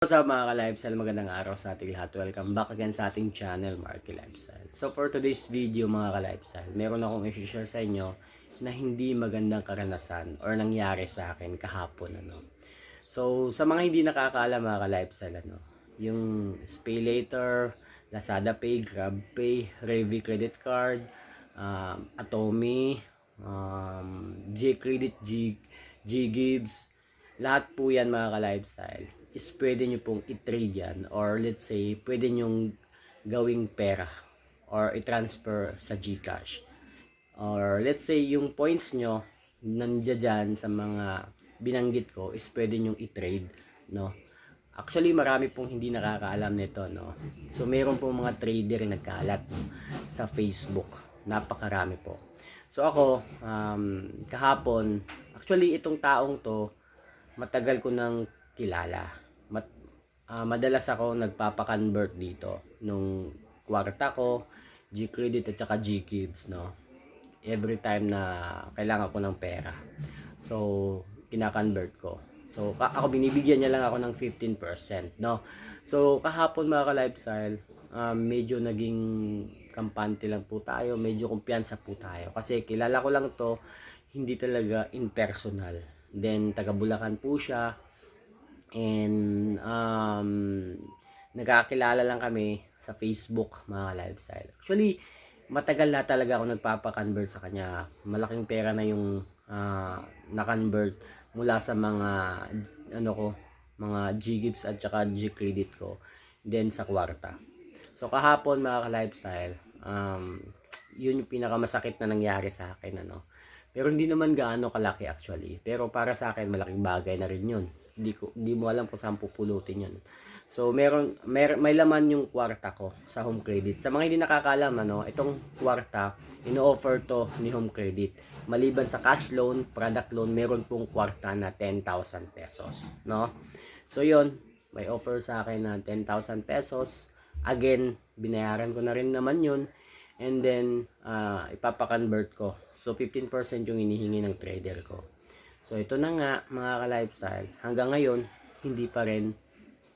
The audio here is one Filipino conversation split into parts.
What's up mga ka-lifestyle, magandang araw sa ating lahat. Welcome back again sa ating channel, Marky Lifestyle. So for today's video mga ka-lifestyle, meron akong i-share sa inyo na hindi magandang karanasan or nangyari sa akin kahapon. So sa mga hindi nakakaalam mga ka-lifestyle, yung Pay Later, Lazada Pay, Grab Pay, Revi Credit Card, Atomy, G-Credit, G-Gibbs, lahat po yan mga ka-lifestyle is pwede nyo pong i-trade yan, or let's say pwede nyong gawing pera or i-transfer sa GCash, or let's say yung points nyo nandiyan dyan sa mga binanggit ko is pwede nyong i-trade, no? Actually marami pong hindi nakakaalam nito, no? So meron pong mga trader na nagkalat, no, sa Facebook, napakarami po. So ako kahapon, actually itong taong to matagal ko nang kilala. Madalas ako nagpapa-convert dito nung kwarta ko, G-Credit at saka G-Gibbs, no? Every time na kailangan ko ng pera. So, kina-convert ko. So, ako binibigyan niya lang ako ng 15%, no? So, kahapon mga ka-lifestyle, medyo naging kampante lang po tayo, medyo kumpiyansa po tayo. Kasi kilala ko lang to, hindi talaga impersonal. Then, taga Bulacan po siya. And nagkakilala lang kami sa Facebook mga lifestyle. Actually, matagal na talaga ako nagpapa-convert sa kanya. Malaking pera na yung na-convert mula sa mga mga G-Gibbs at saka G-Credit ko. Then sa kwarta. So kahapon mga ka-lifestyle, yun yung pinakamasakit na nangyari sa akin, Pero hindi naman gaano kalaki actually. Pero para sa akin malaking bagay na rin yun. Hindi mo alam kung saan pupulutin yun. So may laman yung kwarta ko sa Home Credit. Sa mga hindi nakakaalam, itong kwarta ino-offer to ni Home Credit. Maliban sa cash loan, product loan, meron pong kwarta na 10,000 pesos, no? So yun, may offer sa akin na 10,000 pesos. Again, binayaran ko na rin naman yun. And then ipapa-convert ko. So 15% yung inihingi ng trader ko. So ito na nga mga ka-lifestyle, hanggang ngayon hindi pa rin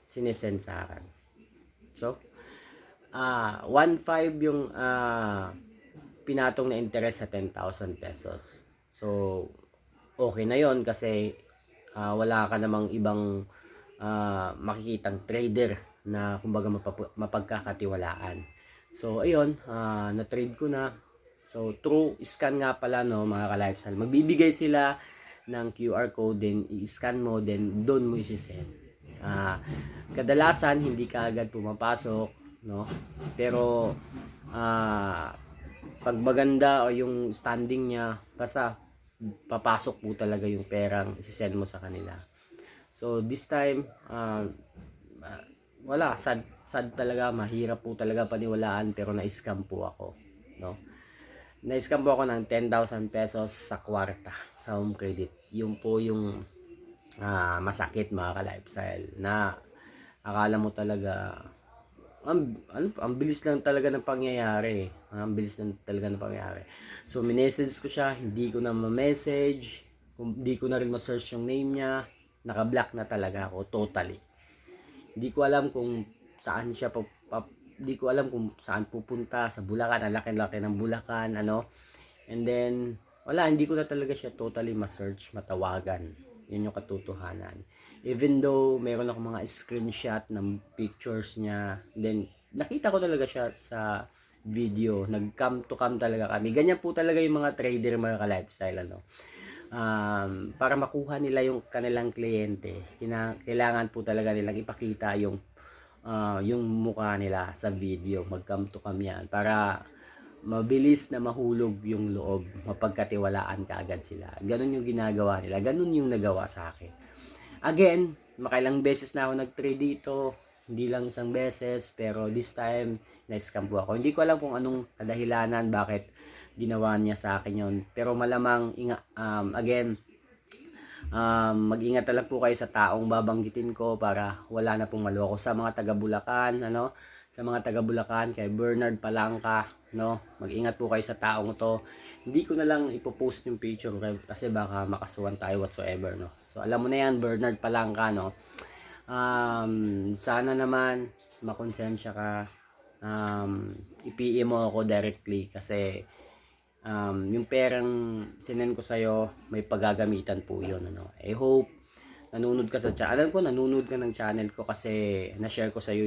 sinesend sa akin. So 1.5 yung pinatong na interest sa 10,000 pesos. So okay na yon kasi wala ka namang ibang makikitang trader na kumbaga mapagkakatiwalaan. So ayun, na-trade ko na. So through scan nga pala, mga ka-lifestyle, magbibigay sila ng QR code, then i-scan mo, then doon mo isi-send. Kadalasan hindi ka agad pumapasok, no? Pero pag maganda o yung standing niya, basta papasok po talaga yung perang isi-send mo sa kanila. So this time wala, sad talaga, mahirap po talaga paniwalaan, pero na-scam po ako, no? Na-scam po ako ng 10,000 pesos sa kwarta sa Home Credit. Yun po yung masakit mga ka-lifestyle, na akala mo talaga ang bilis lang talaga ng pangyayari. Ang bilis lang talaga ng pangyayari. So minessage ko siya, hindi ko na ma-message, hindi ko na rin ma-search yung name niya, naka-block na talaga ako totally. Hindi ko alam kung saan siya hindi ko alam kung saan pupunta, sa Bulacan, ang laki-laki ng Bulacan, and then wala, hindi ko na talaga siya totally ma-search, matawagan. Yun yung katotohanan. Even though meron ako mga screenshot ng pictures niya, then nakita ko talaga siya sa video, nag-cam to cam talaga kami. Ganyan po talaga yung mga trader, mga ka-lifestyle, para makuha nila yung kanilang kliyente, kailangan po talaga nilang ipakita yung mukha nila sa video, mag-cam to cam yan, para mabilis na mahulog yung loob, mapagkatiwalaan kaagad sila. Ganun yung ginagawa nila, ganun yung nagawa sa akin. Again, makailang beses na ako nag-trade dito, hindi lang isang beses, pero this time na-scam po ako. Hindi ko alam kung anong kadahilanan bakit ginawa niya sa akin yon, pero malamang again, mag-ingat lang po kayo sa taong babanggitin ko para wala na pong maloko. Sa mga taga Bulacan, sa mga taga Bulacan, kay Bernard Palangka, mag-ingat po kayo sa taong to. Hindi ko na lang ipopost yung picture kasi baka makasuhan tayo whatsoever, So alam mo na yan, Bernard Palangka, Sana naman makonsensya ka, i-PM mo ako directly kasi yung perang sinend ko sa'yo, may paggagamitan po yun. Ano? I hope nanonood ka sa channel. Alam ko nanonood ka ng channel ko kasi na-share ko sa'yo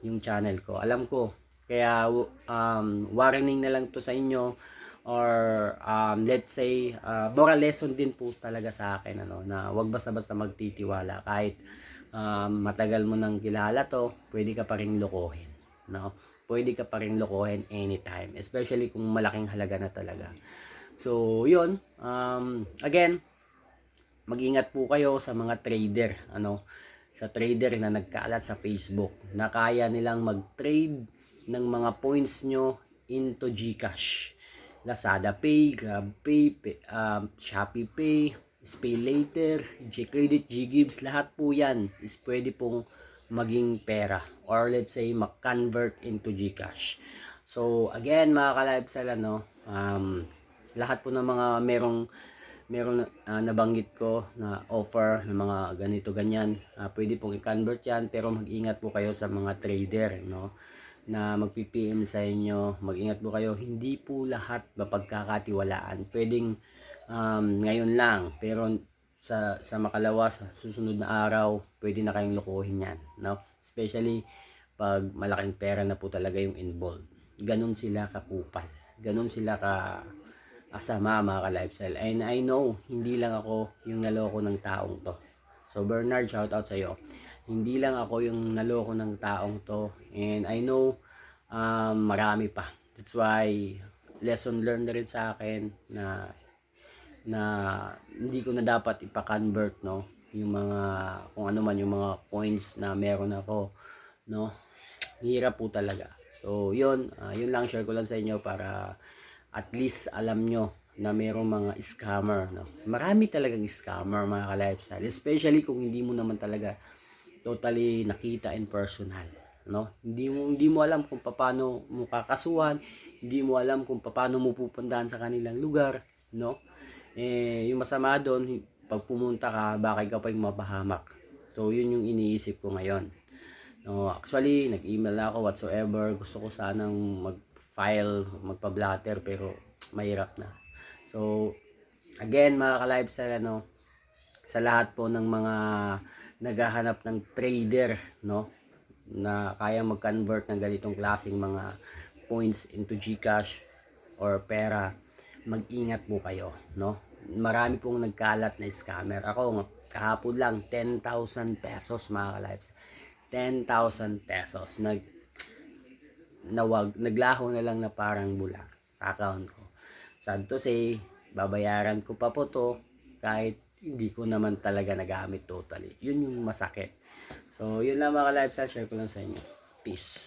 yung channel ko. Alam ko. Kaya warning na lang to sa inyo, or let's say moral lesson din po talaga sa akin, ano, na wag basta-basta magtitiwala kahit matagal mo nang kilala to, pwede ka pa ring lokohin, no? Pwede ka pa ring lokohin anytime, especially kung malaking halaga na talaga. So, yun. Again, mag-ingat po kayo sa mga trader, ano, sa trader na nagkaalat sa Facebook na kaya nilang mag-trade ng mga points nyo into GCash. Lazada Pay, Grab Pay, Shopee Pay, Pay Later, G-Credit, G-Gives, lahat po yan is pwede pong maging pera, or let's say mag-convert into GCash. So again mga ka-lifestyle, ano, lahat po ng mga merong nabanggit ko na offer ng mga ganito ganyan, pwede pong i-convert yan, pero mag-ingat po kayo sa mga trader, no, na magpi-PM sa inyo. Mag-ingat po kayo, hindi po lahat mapagkakatiwalaan. Pwedeng ngayon lang, pero sa makalawa, sa susunod na araw, pwede na kayong lokohin yan, no? Especially pag malaking pera na po talaga yung involved. Ganun sila kakupal. Ganun sila ka asama mga ka-lifestyle. And I know, hindi lang ako yung naloko ng taong to. So Bernard, shout out sa iyo. Hindi lang ako yung naloko ng taong to, and I know marami pa. That's why lesson learned na rin sa akin na hindi ko na dapat ipa-convert, no, yung mga kung ano man yung mga coins na meron ako, no. Hirap po talaga. So yun, yun lang share ko lang sa inyo para at least alam nyo na merong mga scammer, no. Marami talagang scammer mga ka-lifestyle, especially kung hindi mo naman talaga totally nakita in personal, no. Hindi mo alam kung paano mo kakasuhan, hindi mo alam kung paano mo pupuntahan sa kanilang lugar, no. Yung masama doon, pag pumunta ka, baka ikaw pa yung mapahamak. So yun yung iniisip ko ngayon, no. Actually nag-email ako whatsoever, gusto ko sanang mag-file, magpa-blatter, pero mahirap na. So again mga ka-lifestyle, ano, sa lahat po ng mga naghahanap ng trader, no, na kaya mag-convert ng ganitong klaseng mga points into GCash or pera, mag-ingat po kayo, no. Marami pong nagkalat na scammer. Ako kahapon lang 10,000 pesos mga ka-lives. 10,000 pesos naglaho na lang na parang bula sa account ko. Sad to say, babayaran ko pa po to kahit hindi ko naman talaga nagamit totally. Yun yung masakit. So, yun lang mga ka-lifestyle, share ko lang sa inyo. Peace.